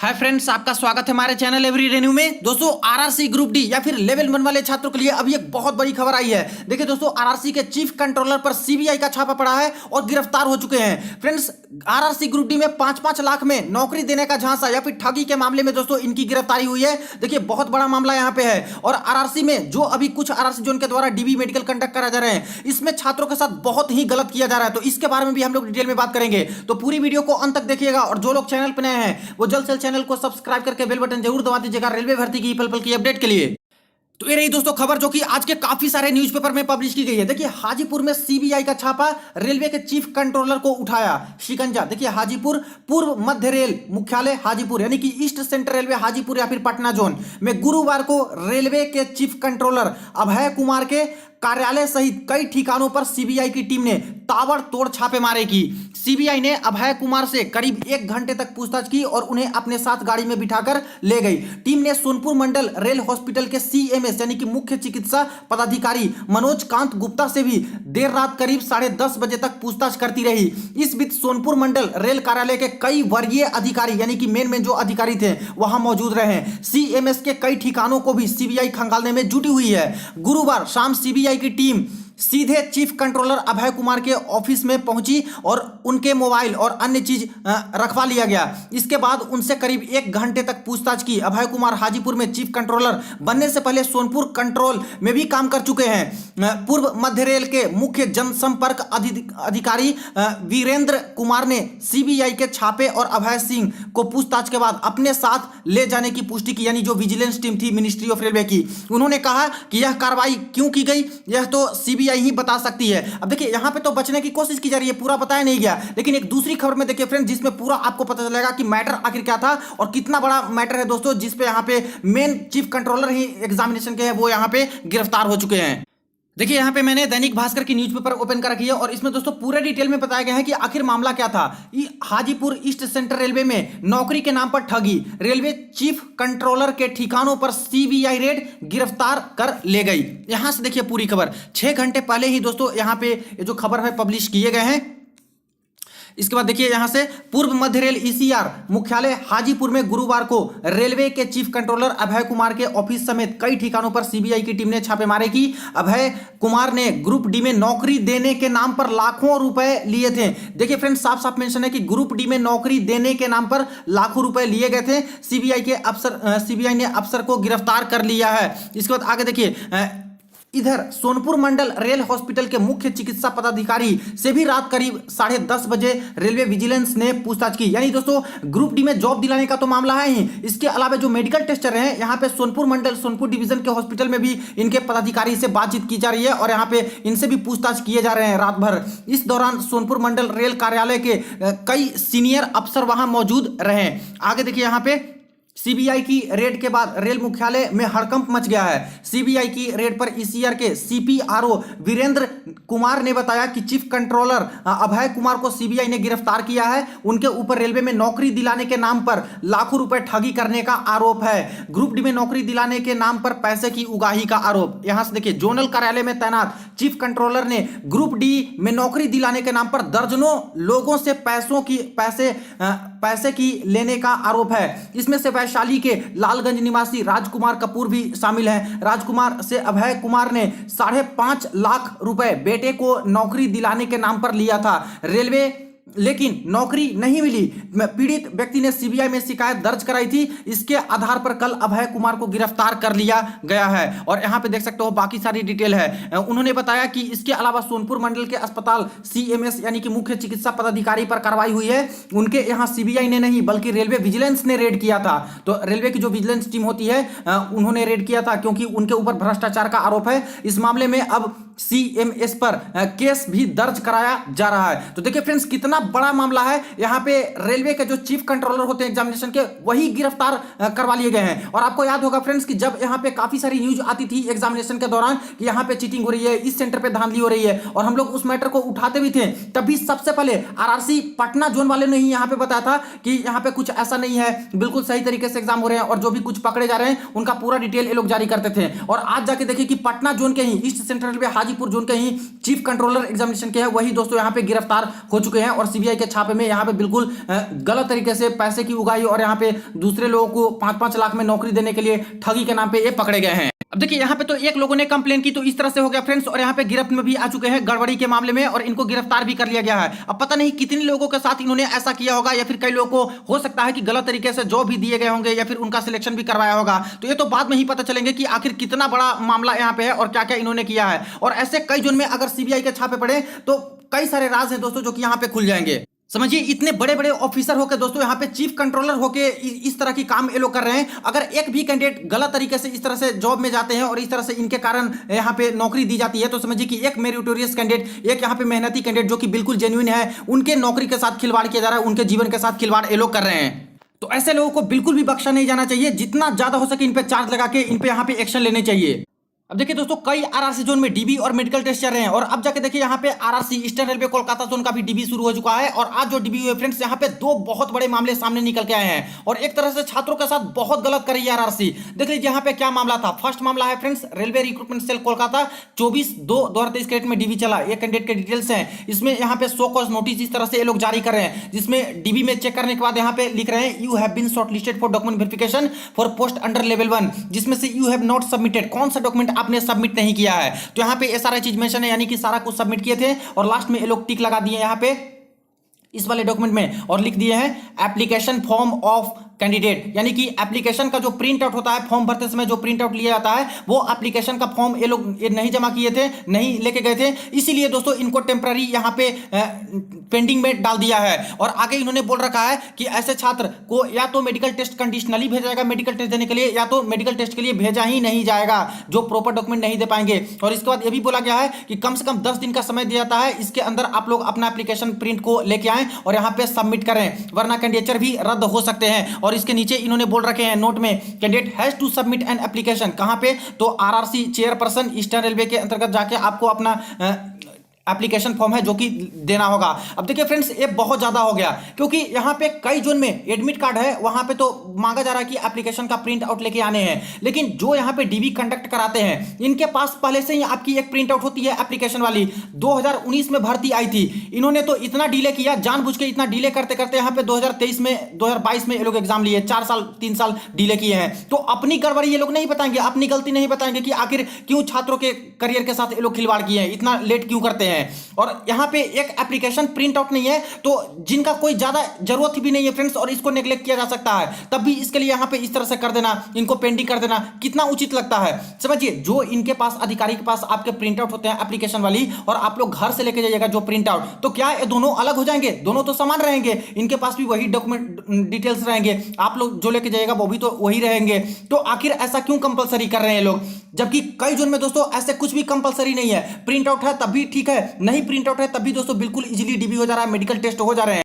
Hi friends, आपका स्वागत है हमारे चैनल एवरीडे न्यू में। दोस्तों, आरआरसी ग्रुप डी या फिर लेवल 1 वाले छात्रों के लिए अभी एक बहुत बड़ी खबर आई है। देखिए दोस्तों, आरआरसी के चीफ कंट्रोलर पर सीबीआई का छापा पड़ा है और गिरफ्तार हो चुके हैं। फ्रेंड्स, आरआरसी ग्रुप डी में 5-5 लाख में नौकरी देने का झांसा या फिर ठगी के मामले में दोस्तों इनकी गिरफ्तारी हुई है। देखिए, बहुत बड़ा मामला यहाँ पे है। और आरआरसी में जो अभी कुछ आरआरसी जोन के द्वारा डीबी मेडिकल कंडक्ट करा जा रहे हैं, इसमें छात्रों के साथ बहुत ही गलत किया जा रहा है। तो इसके बारे में भी हम लोग डिटेल में बात करेंगे, तो पूरी वीडियो को अंत तक देखिएगा। और जो लोग चैनल पर नए हैं वो जल्द से जल्द चैनल को सब्सक्राइब करके बेल बटन जरूर दबा दीजिएगा रेलवे भर्ती की पल पल की अपडेट के लिए। तो ये रही दोस्तों खबर जो कि आज के काफी सारे न्यूज़पेपर में पब्लिश की गई है। देखिए, हाजीपुर में सीबीआई का छापा, रेलवे के चीफ कंट्रोलर को उठाया शिकंजा। देखिए, हाजीपुर पूर्व मध्य रेल मुख्यालय हाजीपुर यानी कि ईस्ट सेंट्रल रेलवे हाजीपुर या फिर पटना जोन में गुरुवार को रेलवे के चीफ कंट्रोलर अभय कुमार के कार्यालय सहित कई ठिकानों पर सीबीआई की टीम ने ताबड़तोड़ छापेमारी की। सीबीआई ने अभय कुमार से करीब 1 घंटे तक पूछताछ की और उन्हें अपने साथ गाड़ी में बिठाकर ले गई। टीम ने सोनपुर मंडल रेल हॉस्पिटल के सीएमएस यानी कि मुख्य चिकित्सा पदाधिकारी मनोज कांत गुप्ता से भी देर रात करीब 10:30 बजे तक पूछताछ करती रही। इस बीच सोनपुर मंडल रेल कार्यालय के कई वरीय अधिकारी यानी कि मेन जो अधिकारी थे वहां मौजूद रहे। सीएमएस के कई ठिकानों को भी सीबीआई खंगालने में जुटी हुई है। गुरुवार शाम सीबीआई की टीम सीधे चीफ कंट्रोलर अभय कुमार के ऑफिस में पहुंची और उनके मोबाइल और अन्य चीज रखवा लिया गया। इसके बाद उनसे करीब 1 घंटे तक पूछताछ की। अभय कुमार हाजीपुर में चीफ कंट्रोलर बनने से पहले सोनपुर कंट्रोल में भी काम कर चुके हैं। पूर्व मध्य रेल के मुख्य जनसंपर्क अधिकारी वीरेंद्र कुमार ने सीबीआई के छापे और अभय सिंह को पूछताछ के बाद अपने साथ ले जाने की पुष्टि की, यानी जो विजिलेंस टीम थी मिनिस्ट्री ऑफ रेलवे की। उन्होंने कहा कि यह कार्रवाई क्यों की गई यह तो सीबीआई ही बता सकती है। अब देखिए, यहां पे तो बचने की कोशिश की जा रही है, पूरा बताया नहीं गया। लेकिन एक दूसरी खबर में देखिए फ्रेंड, जिसमें पूरा आपको पता चलेगा कि मैटर आखिर क्या था और कितना बड़ा मैटर है दोस्तों, जिस पे यहां पे मेन चीफ कंट्रोलर ही एग्जामिनेशन के हैं वो यहां पे गिरफ्तार हो चुके हैं। देखिए, यहाँ पे मैंने दैनिक भास्कर की न्यूज़पेपर ओपन कर रखी है और इसमें दोस्तों पूरे डिटेल में बताया गया है कि आखिर मामला क्या था। हाजीपुर ईस्ट सेंट्रल रेलवे में नौकरी के नाम पर ठगी, रेलवे चीफ कंट्रोलर के ठिकानों पर सीबीआई रेड, गिरफ्तार कर ले गई। यहां से देखिए पूरी खबर 6 घंटे पहले ही दोस्तों यहाँ पे जो खबर है पब्लिश किए गए हैं। इसके बाद देखिए यहां से पूर्व मध्य रेल ईसीआर मुख्यालय हाजीपुर में गुरुवार को रेलवे के चीफ कंट्रोलर अभय कुमार के ऑफिस समेत कई ठिकानों पर सीबीआई की टीम ने छापेमारी की। अभय कुमार ने ग्रुप डी में नौकरी देने के नाम पर लाखों रुपए लिए थे। देखिए फ्रेंड्स, साफ साफ मेंशन है कि ग्रुप डी में नौकरी देने के नाम पर लाखों रुपए लिए गए थे। सीबीआई ने अफसर को गिरफ्तार कर लिया है। इसके बाद आगे देखिए, इधर सोनपुर मंडल रेल हॉस्पिटल के मुख्य चिकित्सा पदाधिकारी से भी रात करीब 10:30 बजे रेलवे विजिलेंस ने पूछताछ की। यानी दोस्तों, ग्रुप डी में जॉब दिलाने का तो मामला है ही, इसके अलावा जो मेडिकल टेस्टर हैं यहाँ पे सोनपुर मंडल सोनपुर डिवीजन के हॉस्पिटल में भी इनके पदाधिकारी से बातचीत की जा रही है और यहाँ पे इनसे भी पूछताछ किए जा रहे हैं रात भर। इस दौरान सोनपुर मंडल रेल कार्यालय के कई सीनियर अफसर वहां मौजूद रहे। आगे देखिए, यहाँ पे सीबीआई की रेड के बाद रेल मुख्यालय में हड़कंप मच गया है। सीबीआई की रेड पर ईसीआर के सीपीआरओ वीरेंद्र कुमार ने बताया कि चीफ कंट्रोलर अभय कुमार को सीबीआई ने गिरफ्तार किया है। उनके ऊपर रेलवे में नौकरी दिलाने के नाम पर लाखों रुपए ठगी करने का आरोप है। ग्रुप डी में नौकरी दिलाने के नाम पर पैसे की उगाही का आरोप। यहां से देखिए, जोनल कार्यालय में तैनात चीफ कंट्रोलर ने ग्रुप डी में नौकरी दिलाने के नाम पर दर्जनों लोगों से पैसे की लेने का आरोप है। इसमें से वैशाली के लालगंज निवासी राजकुमार कपूर भी शामिल हैं। राजकुमार से अभय कुमार ने 5.5 लाख रुपए बेटे को नौकरी दिलाने के नाम पर लिया था रेलवे, लेकिन नौकरी नहीं मिली। पीड़ित व्यक्ति ने सीबीआई में शिकायत दर्ज कराई थी। इसके आधार पर कल अभय कुमार को गिरफ्तार कर लिया गया है। और यहां पे देख सकते हो बाकी सारी डिटेल है। उन्होंने बताया कि इसके अलावा सोनपुर मंडल के अस्पताल सीएमएस यानी कि मुख्य चिकित्सा पदाधिकारी पर कार्रवाई हुई है। उनके यहां सीबीआई ने नहीं बल्कि रेलवे विजिलेंस ने रेड किया था। तो रेलवे की जो विजिलेंस टीम होती है उन्होंने रेड किया था क्योंकि उनके ऊपर भ्रष्टाचार का आरोप है। इस मामले में अब सीएमएस पर केस भी दर्ज कराया जा रहा है। तो देखिए फ्रेंड्स, कितना बड़ा मामला है। यहाँ पे रेलवे के जो चीफ कंट्रोलर होते हैं एग्जामिनेशन के, वही गिरफ्तार करवा लिए गए हैं। और आपको याद होगा फ्रेंड्स कि जब यहाँ पे काफी सारी न्यूज आती थी एग्जामिनेशन के दौरान कि यहाँ पे चीटिंग हो रही है, इस सेंटर पे धांधली हो रही है, और हम लोग उस मैटर को उठाते भी थे, तभी सबसे पहले आरआरसी पटना जोन वाले ने ही यहाँ पे बताया था कि यहाँ पे कुछ ऐसा नहीं है, बिल्कुल सही तरीके से एग्जाम हो रहे हैं और जो भी कुछ पकड़े जा रहे हैं उनका पूरा डिटेल ये लोग जारी करते थे। और आज जाके देखिए कि पटना जोन के ही east central railway Ghazipur zone के ही चीफ कंट्रोलर एग्जामिनेशन के हैं वही दोस्तों यहाँ पे गिरफ्तार हो चुके हैं और सीबीआई के छापे में यहाँ पे बिल्कुल गलत तरीके से पैसे की उगाही और यहाँ पे दूसरे लोगों को 5-5 लाख में नौकरी देने के लिए ठगी के नाम पे ये पकड़े गए हैं। अब देखिए यहाँ पे तो एक लोगों ने कंप्लेन की तो इस तरह से हो गया फ्रेंड्स, और यहाँ पे गिरफ्त में भी आ चुके हैं गड़बड़ी के मामले में और इनको गिरफ्तार भी कर लिया गया है। अब पता नहीं कितने लोगों के साथ इन्होंने ऐसा किया होगा या फिर कई लोगों को हो सकता है कि गलत तरीके से जॉब भी दिए गए होंगे या फिर उनका सिलेक्शन भी करवाया होगा। तो ये तो बाद में ही पता चलेंगे कि आखिर कितना बड़ा मामला यहाँ पे है और क्या क्या इन्होंने किया है। और ऐसे कई जोन में अगर सीबीआई के छापे पड़े तो कई सारे राज हैं दोस्तों जो कि यहाँ पे खुल जाएंगे। समझिए इतने बड़े बड़े ऑफिसर होकर दोस्तों यहाँ पे चीफ कंट्रोलर होके इस तरह की काम ये लोग कर रहे हैं। अगर एक भी कैंडिडेट गलत तरीके से इस तरह से जॉब में जाते हैं और इस तरह से इनके कारण यहाँ पे नौकरी दी जाती है तो समझिए कि एक मेरिटोरियस कैंडिडेट, एक यहाँ पे मेहनती कैंडिडेट जो कि बिल्कुल जेन्युइन है, उनके नौकरी के साथ खिलवाड़ किया जा रहा है, उनके जीवन के साथ खिलवाड़ ये लोग कर रहे हैं। तो ऐसे लोगों को बिल्कुल भी बख्शा नहीं जाना चाहिए, जितना ज्यादा हो सके इन पे चार्ज लगा के इन पे यहाँ पे एक्शन लेने चाहिए। अब देखिए दोस्तों कई आरआरसी जोन में डीबी और मेडिकल टेस्ट चल रहे हैं और अब जाके देखिए यहाँ पे RRC eastern railway Kolkata zone का भी डीबी शुरू हो चुका है। और आज जो डीबी हुए फ्रेंड्स यहाँ पे दो बहुत बड़े मामले सामने निकल के आए हैं और एक तरह से छात्रों के साथ बहुत गलत कर रही है आरआरसी। देख लीजिए यहाँ पे क्या मामला था। फर्स्ट मामला है friends railway recruitment cell Kolkata 24/2/2023 के डेट में डीबी चला। ये कैंडिडेट के डिटेल्स हैं, इसमें यहाँ पे शो कॉज नोटिस इस तरह से ये लोग जारी कर रहे हैं जिसमें डीबी में चेक करने के बाद यहाँ पे लिख रहे हैं you have been shortlisted for document verification for post under level 1, जिसमें से यू हैव नॉट सबमिटेड, कौन सा डॉक्यूमेंट आपने सबमिट नहीं किया है। तो यहाँ पे ये सारा चीज मेंशन है, यानी कि सारा कुछ सबमिट किए थे और लास्ट में ये लोग टिक लगा दिए यहाँ पे इस वाले डॉक्यूमेंट में और लिख दिए हैं एप्लीकेशन फॉर्म ऑफ कैंडिडेट, यानी कि एप्लीकेशन का जो प्रिंट आउट होता है फॉर्म भरते समय जो प्रिंट आउट लिया जाता है वो एप्लीकेशन का फॉर्म ये लोग नहीं जमा किए थे, नहीं लेके गए थे, इसीलिए दोस्तों इनको टेम्पररी यहाँ पे पेंडिंग में डाल दिया है। और आगे इन्होंने बोल रखा है कि ऐसे छात्र को या तो मेडिकल टेस्ट कंडीशनली भेजा जाएगा मेडिकल टेस्ट देने के लिए, या तो मेडिकल टेस्ट के लिए भेजा ही नहीं जाएगा जो प्रॉपर डॉक्यूमेंट नहीं दे पाएंगे। और इसके बाद ये भी बोला गया है कि कम से कम 10 दिन का समय दिया जाता है, इसके अंदर आप लोग अपना एप्लीकेशन प्रिंट को लेके आएं और यहाँ पे सबमिट करें, वरना कैंडिडेचर भी रद्द हो सकते हैं। और इसके नीचे इन्होंने बोल रखे हैं नोट में candidate has to submit an application, कहां पे, तो आरआरसी चेयरपर्सन ईस्टर्न रेलवे के अंतर्गत जाके आपको अपना एप्लीकेशन फॉर्म है जो कि देना होगा। अब देखिए फ्रेंड्स ये बहुत ज्यादा हो गया क्योंकि यहाँ पे कई जोन में एडमिट कार्ड है वहां पे तो मांगा जा रहा है कि एप्लीकेशन का प्रिंट आउट लेके आने हैं, लेकिन जो यहाँ पे डीबी कंडक्ट कराते हैं इनके पास पहले से ही आपकी एक प्रिंट आउट होती है एप्लीकेशन वाली। 2019 में भर्ती आई थी, इन्होंने तो इतना डिले किया, जानबूझ के इतना डिले करते करते यहाँ पे 2023 में 2022 में ये लोग एग्जाम लिए, 4 साल 3 साल डिले किए हैं। तो अपनी गड़बड़ी ये लोग नहीं बताएंगे, अपनी गलती नहीं बताएंगे कि आखिर क्यों छात्रों के करियर के साथ ये लोग खिलवाड़ किए हैं, इतना लेट क्यों करते हैं। और यहां पे एक एप्लीकेशन प्रिंट आउट नहीं है तो जिनका कोई ज्यादा जरूरत भी नहीं है फ्रेंड्स और इसको नेग्लेक्ट किया जा सकता है, तब भी इसके लिए यहां पे इस तरह से कर देना, इनको पेंडिंग कर देना कितना उचित लगता है। समझिए जो इनके पास अधिकारी के पास आपके प्रिंट आउट होते हैं एप्लीकेशन वाली और आप लोग घर से लेके जाइएगा जो प्रिंट आउट, तो क्या ये दोनों अलग हो जाएंगे? दोनों तो समान रहेंगे, इनके पास भी वही डॉक्यूमेंट डिटेल्स रहेंगे, आप लोग जो लेके जाइएगा वो भी तो वही रहेंगे। तो आखिर ऐसा क्यों कंपलसरी कर रहे हैं लोग, जबकि कई जोन में दोस्तों ऐसे कुछ भी कंपलसरी नहीं है। प्रिंट आउट है तब भी ठीक है, नहीं प्रिंट आउट है तब भी दोस्तों बिल्कुल इजीली डीबी हो जा रहा है, मेडिकल टेस्ट हो जा रहे हैं।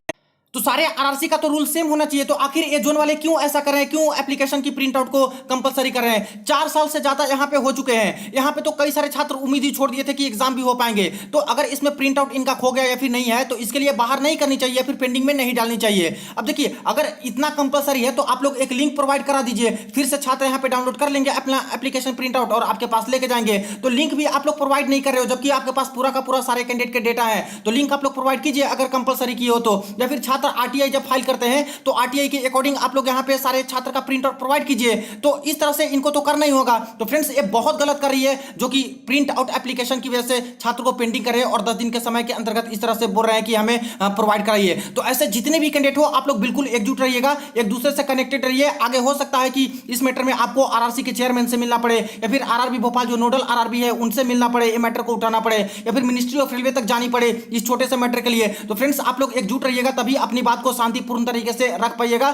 तो सारे आरआरसी का तो रूल सेम होना चाहिए। तो आखिर ये जोन वाले क्यों ऐसा कर रहे हैं, क्यों एप्लीकेशन की प्रिंट आउट को कंपलसरी कर रहे हैं? 4 साल से ज्यादा यहाँ पे हो चुके हैं, यहाँ पे तो कई सारे छात्र उम्मीद ही छोड़ दिए थे कि एग्जाम भी हो पाएंगे। तो अगर इसमें प्रिंट आउट इनका खो गया या फिर नहीं है तो इसके लिए बाहर नहीं करनी चाहिए, फिर पेंडिंग में नहीं डालनी चाहिए। अब देखिए अगर इतना कंपलसरी है तो आप लोग एक लिंक प्रोवाइड करा दीजिए, फिर से छात्र यहाँ पे डाउनलोड कर लेंगे अपना एप्लीकेशन प्रिंट आउट और आपके पास लेके जाएंगे। तो लिंक भी आप लोग प्रोवाइड नहीं कर रहे हो, जबकि आपके पास पूरा का पूरा सारे कैंडिडेट के डेटा है। तो लिंक आप लोग प्रोवाइड कीजिए अगर कंपलसरी की हो तो, या फिर छात्र आरटीआई जब करते हैं तो आरटीआई के अकॉर्डिंग आप लोग यहां पे सारे छात्र का प्रिंट आउट प्रोवाइड कीजिए। तो इस तरह से इनको तो करना ही होगा। तो फ्रेंड्स ये बहुत गलत कर रही है जो कि प्रिंट आउट एप्लीकेशन की वजह से छात्र को पेंडिंग कर रहे हैं और 10 दिन के समय के अंतर्गत इस तरह से बोल रहे हैं कि हमें प्रोवाइड कराइए। तो ऐसे जितने भी कैंडिडेट हो आप लोग बिल्कुल एकजुट रहिएगा, एक दूसरे से कनेक्टेड रहिए। आगे हो सकता है कि इस मैटर में आपको आरआरसी के चेयरमैन से मिलना पड़े या फिर आरआरबी भोपाल जो नोडल आरआरबी है उनसे मिलना पड़े, ये मैटर को उठाना पड़े, या फिर मिनिस्ट्री ऑफ रेलवे तक जानी पड़े इस छोटे से मैटर के लिए। तो फ्रेंड्स आप लोग एकजुट रहिएगा, तभी अपनी बात को शांतिपूर्ण तरीके से रख पाइएगा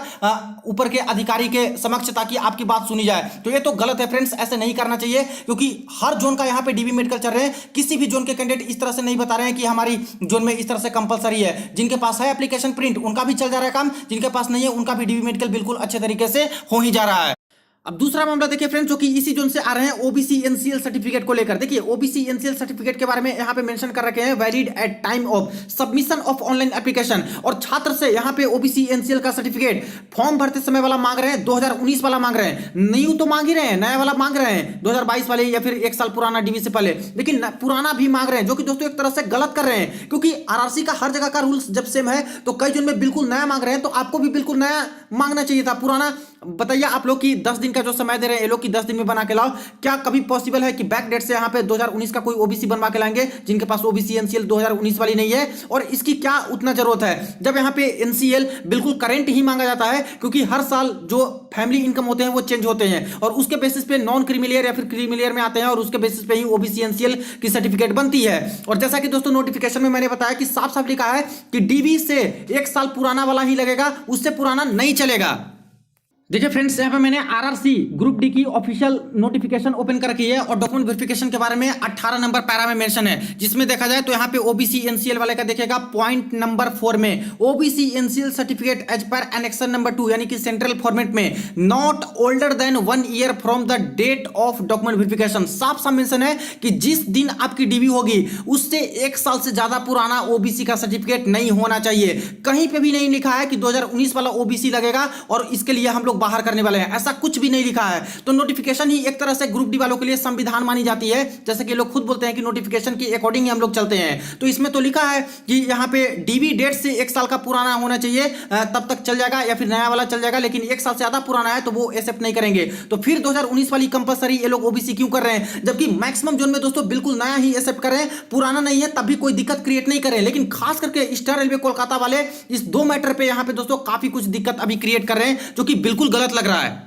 ऊपर के अधिकारी के समक्ष, ताकि आपकी बात सुनी जाए। तो ये तो गलत है फ्रेंड्स, ऐसे नहीं करना चाहिए, क्योंकि हर जोन का यहाँ पे डीबी मेडिकल चल रहे हैं। किसी भी जोन के कैंडिडेट इस तरह से नहीं बता रहे हैं कि हमारी जोन में इस तरह से कंपलसरी है। जिनके पास है एप्लीकेशन प्रिंट उनका भी चल जा रहा है काम, जिनके पास नहीं है उनका भी डीबी मेडिकल बिल्कुल अच्छे तरीके से हो ही जा रहा है। अब दूसरा मामला देखिए फ्रेंड्स, जो कि इसी जोन से आ रहे हैं ओबीसी एनसीएल सर्टिफिकेट को लेकर। देखिए ओबीसी एनसीएल सर्टिफिकेट के बारे में यहाँ पे मेंशन कर रखे हैं, valid at time of submission of online application. और छात्र से यहाँ पे ओबीसी एनसीएल का सर्टिफिकेट फॉर्म भरते समय वाला मांग रहे हैं, 2019 वाला मांग रहे हैं, न्यू तो मांग ही रहे हैं, नया वाला मांग रहे हैं 2022 वाले या फिर एक साल पुराना डीवी से पहले, लेकिन पुराना भी मांग रहे हैं, जो कि दोस्तों एक तरह से गलत कर रहे हैं। क्योंकि आरआरसी का हर जगह का रूल्स जब सेम है तो कई जोन में बिल्कुल नया मांग रहे हैं, तो आपको भी बिल्कुल नया मांगना चाहिए था। पुराना बताइए आप लोग की 10 दिन का जो समय दे रहे हैं ये लोग की 10 दिन में बना के लाओ। क्या कभी पॉसिबल है कि बैक डेट से यहाँ पे 2019 का कोई ओबीसी बनवा के लाएंगे जिनके पास ओबीसी एनसीएल 2019 वाली नहीं है? और इसकी क्या उतना जरूरत है जब यहाँ पे एनसीएल बिल्कुल करेंट ही मांगा जाता है, क्योंकि हर साल जो फैमिली इनकम होते हैं वो चेंज होते हैं और उसके बेसिस पे नॉन क्रीमिलियर या फिर क्रीमिलियर में आते हैं और उसके बेसिस पे ही ओबीसी एनसीएल की सर्टिफिकेट बनती है। और जैसा कि दोस्तों नोटिफिकेशन में मैंने बताया कि साफ साफ लिखा है कि डीवी से एक साल पुराना वाला ही लगेगा, उससे पुराना नहीं चलेगा। देखिए फ्रेंड्स, यहाँ पे मैंने आरआरसी ग्रुप डी की ऑफिशियल नोटिफिकेशन ओपन कर रखी है और डॉक्यूमेंट वेरिफिकेशन के बारे में 18 नंबर पैरा में मेंशन है, जिसमें देखा जाए तो यहाँ पे ओबीसी एनसीएल वाले का देखिएगा पॉइंट नंबर 4 में OBC NCL certificate as per annexure number 2 यानी कि सेंट्रल फॉर्मेट में not older than 1 year from the date of document verification. साफ साफ मेंशन है कि जिस दिन आपकी डीवी होगी उससे 1 साल से ज्यादा पुराना ओबीसी का सर्टिफिकेट नहीं होना चाहिए। कहीं पे भी नहीं लिखा है कि 2019 वाला ओबीसी लगेगा और इसके लिए हम लोग बाहर करने वाले हैं, ऐसा कुछ भी नहीं लिखा है। तो नोटिफिकेशन ही एक तरह से ग्रुप डी वालों के लिए संविधान मानी जाती है, जैसे कि लोग खुद बोलते हैं कि नोटिफिकेशन के अकॉर्डिंग ही हम लोग चलते हैं। तो इसमें तो लिखा है कि यहाँ पे डीवी डेट से 1 साल का पुराना होना चाहिए, तब तक चल जाएगा या फिर नया वाला चल जाएगा, लेकिन 1 साल से ज्यादा पुराना है तो वो एक्सेप्ट नहीं करेंगे। तो फिर 2019 वाली कंपलसरी ये लोग ओबीसी क्यों कर रहे हैं, जबकि मैक्सिमम जोन में दोस्तों बिल्कुल नया ही एक्सेप्ट करें, पुराना नहीं है तब भी कोई दिक्कत क्रिएट नहीं करें। लेकिन खास करके ईस्टर्न रेलवे कोलकाता वाले इस 2 मैटर पे यहाँ पे दोस्तों काफी कुछ दिक्कत अभी क्रिएट कर रहे हैं, जो कि बिल्कुल गलत लग रहा है।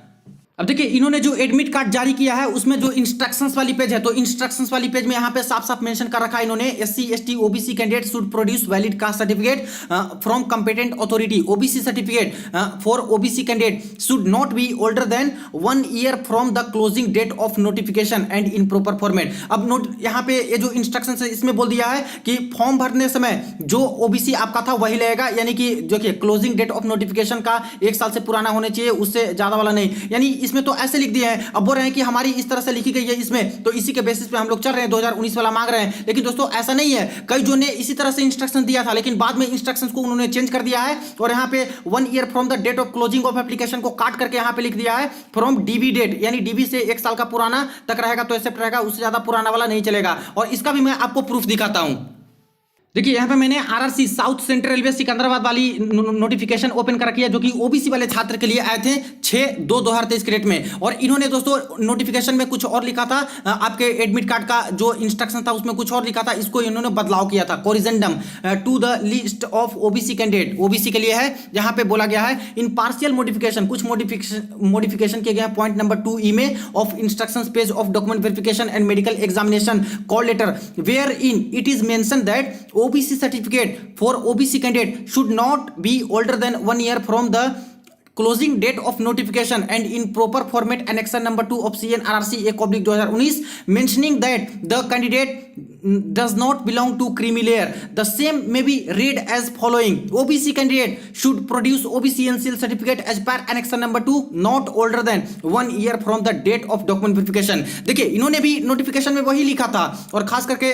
अब देखिए इन्होंने जो एडमिट कार्ड जारी किया है उसमें जो इंस्ट्रक्शंस वाली पेज है, तो इंस्ट्रक्शंस वाली पेज में यहाँ पे साफ साफ मेंशन कर रखा है इन्होंने, SC ST OBC candidate should produce valid caste certificate from competent authority. OBC certificate for OBC candidate should not be older than 1 year from the closing date of notification and in proper format. अब note यहाँ पे ये जो instruction है इसमें बोल दिया है कि फॉर्म भरने समय जो ओबीसी आपका था वही लगेगा, यानी कि जो कि क्लोजिंग डेट ऑफ नोटिफिकेशन का 1 साल से पुराना होना चाहिए, उससे ज्यादा वाला नहीं। यानी इसमें तो ऐसे लिख दिया है, अब बोल रहे हैं कि हमारी इस तरह से लिखी गई है इसमें, तो इसी के बेसिस पे हम लोग चल रहे हैं, 2019 वाला मांग रहे हैं। लेकिन दोस्तों ऐसा नहीं है, कई जो ने इसी तरह से इंस्ट्रक्शन दिया था लेकिन बाद में इंस्ट्रक्शंस को उन्होंने चेंज कर दिया है और यहाँ पे 1 year from the date of closing of application को काट करके यहाँ पे लिख दिया है फ्रॉम डीवी डेट, यानी डीवी से 1 साल का पुराना तक रहेगा तो एक्सेप्ट रहेगा, उससे ज्यादा पुराना वाला नहीं चलेगा। और इसका भी मैं आपको प्रूफ दिखाता हूं। देखिए यहाँ पे मैंने RRC south central railway Secunderabad वाली नोटिफिकेशन ओपन कर रखी है, जो कि ओबीसी वाले छात्र के लिए आए थे 6/2/2023 के डेट में। और इन्होंने दोस्तों नोटिफिकेशन में कुछ और लिखा था, आपके एडमिट कार्ड का जो इंस्ट्रक्शन था उसमें कुछ और लिखा था, इसको इन्होंने बदलाव किया था। Corrigendum to the list of OBC candidate, OBC के लिए है, जहां पे बोला गया है इन पार्शियल मॉडिफिकेशन, कुछ मॉडिफिकेशन किए गए हैं पॉइंट नंबर 2 ई में of instructions page of document verification and medical examination call letter, where in it is mentioned that OBC certificate for OBC candidate should not be older than 1 year from the closing date of notification and in proper format annexure number 2 of CNRRC 1/2019 mentioning that the candidate does not belong to creamy layer. The same may be read as following: OBC candidate should produce OBC NCL certificate as per annexure number 2 not older than 1 year from the date of document verification। देखिए इन्होंने भी notification में वही लिखा था और खास करके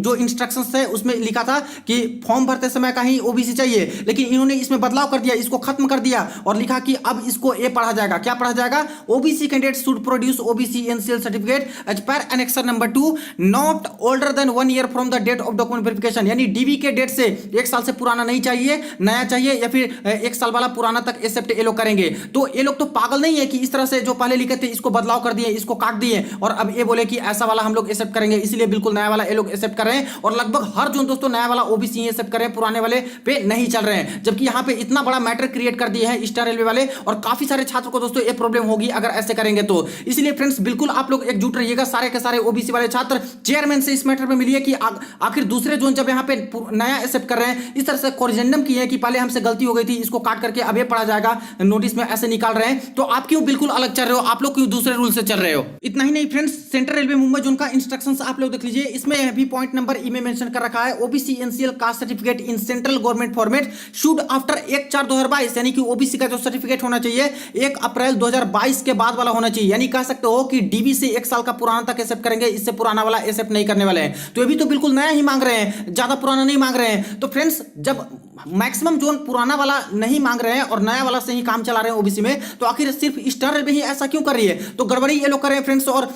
जो इंस्ट्रक्शंस है उसमें लिखा था कि फॉर्म भरते समय का ही ओबीसी चाहिए, लेकिन इन्होंने इसमें बदलाव कर दिया, इसको खत्म कर दिया और लिखा कि अब इसको ए पढ़ा जाएगा। क्या पढ़ा जाएगा? OBC candidate should produce OBC NCL certificate as per annexure number 2 not older than 1 year from the date of document verification, यानी डीवी के डेट से 1 साल से पुराना नहीं चाहिए, नया चाहिए, या फिर 1 साल वाला पुराना तक एक्सेप्ट ये लोग करेंगे। तो ये लोग तो पागल नहीं है कि इस तरह से जो पहले लिखे थे इसको बदलाव कर दिए, इसको काट दिए और अब ये बोले कि ऐसा वाला हम लोग एक्सेप्ट करेंगे, इसलिए बिल्कुल नया वाला ये लोग एक्सेप्ट कर रहे हैं। और लगभग हर जो दोस्तों नया वाला ओबीसी एक्सेप्ट कर रहे हैं, पुराने वाले पे नहीं चल रहे हैं, जबकि यहाँ पे इतना बड़ा मैटर क्रिएट कर दिया है ईस्टर्न रेलवे वाले और काफी सारे छात्र को दोस्तों ये प्रॉब्लम होगी अगर ऐसे करेंगे तो। इसलिए फ्रेंड्स बिल्कुल आप लोग एकजुट रहिएगा, सारे के सारे ओबीसी वाले छात्र। चेयरमैन से इस मैटर में मिली है कि आखिर दूसरे जोन जब यहाँ पे नया एक्सेप्ट कर रहे हैं, इस तरह से कोरिजेंडम की है कि पहले हमसे गलती हो गई थी, इसको काट करके अब ये पढ़ा जाएगा, नोटिस में ऐसे निकाल रहे हैं। तो आप क्यों बिल्कुल अलग चल रहे हो, आप लोग क्यों दूसरे रूल से चल रहे हो? इतना ही नहीं friends, central railway Mumbai zone का इंस्ट्रक्शंस आप लोग देख लीजिए, इसमें भी पॉइंट नंबर ई में मेंशन कर रखा है, OBC NCL caste certificate in central government format should after 1/4/2022, यानी कि ओबीसी का जो सर्टिफिकेट होना चाहिए 1 अप्रैल 2022 के बाद वाला होना चाहिए। यानी कह सकते हो कि डीबी से 1 साल का पुराना तक एक्सेप्ट करेंगे, इससे पुराना वाला एक्सेप्ट नहीं करने वाले हैं। तो ये भी तो बिल्कुल नया ही मांग रहे हैं, ज्यादा पुराना नहीं मांग रहे हैं। तो फ्रेंड्स, जब मैक्सिमम जोन पुराना वाला नहीं मांग रहे हैं और नया वाला से ही काम चला रहे हैं ओबीसी में, तो आखिर सिर्फ ईस्टर्न रेलवे ही ऐसा क्यों कर रही है? तो गड़बड़ी ये लोग कर रहे हैं फ्रेंड्स। और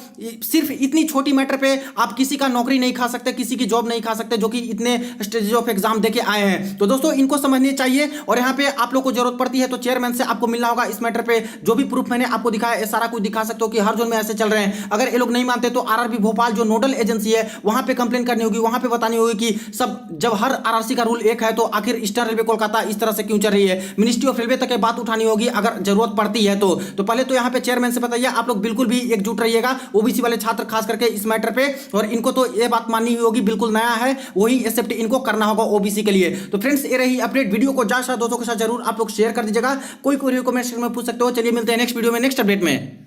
सिर्फ इतनी छोटी मैटर पे आप किसी का नौकरी नहीं खा सकते, किसी की जॉब नहीं खा सकते, जो कि इतने स्टेज ऑफ एग्जाम देके आए हैं। तो दोस्तों, इनको समझनी चाहिए। और यहाँ पे आप लोग को जरूरत पड़ती है तो चेयरमैन से आपको मिलना होगा इस मैटर पे। जो भी प्रूफ मैंने आपको दिखाया है, सारा कुछ दिखा सकते हो कि हर जोन में ऐसे चल रहे हैं। अगर ये लोग नहीं मानते तो आरआरबी भोपाल जो नोडल एजेंसी है, वहां पे कंप्लेन करनी होगी, वहां पे बतानी होगी कि सब, जब हर आरआरसी का रूल एक है, तो आखिर ईस्टर्न रेलवे कोलकाता इस तरह से क्यों चल रही है? मिनिस्ट्री ऑफ रेलवे तक ये बात उठानी होगी अगर जरूरत पड़ती है तो पहले तो यहाँ पे चेयरमैन से बताइए। आप लोग बिल्कुल भी एकजुट रहिएगा, ओबीसी वाले छात्र खास करके इस मैटर पे। और इनको तो ये बात माननी होगी, बिल्कुल नया है, वही एक्सेप्ट इनको करना होगा ओबीसी के लिए। तो फ्रेंड्स, ये रही अपडेट। वीडियो को ज्यादा दोस्तों के साथ जरूर आप लोग शेयर कर दीजिएगा। कोई कमेंट सेक्शन में पूछ सकते हो। चलिए मिलते हैं नेक्स्ट वीडियो में, नेक्स्ट अपडेट में।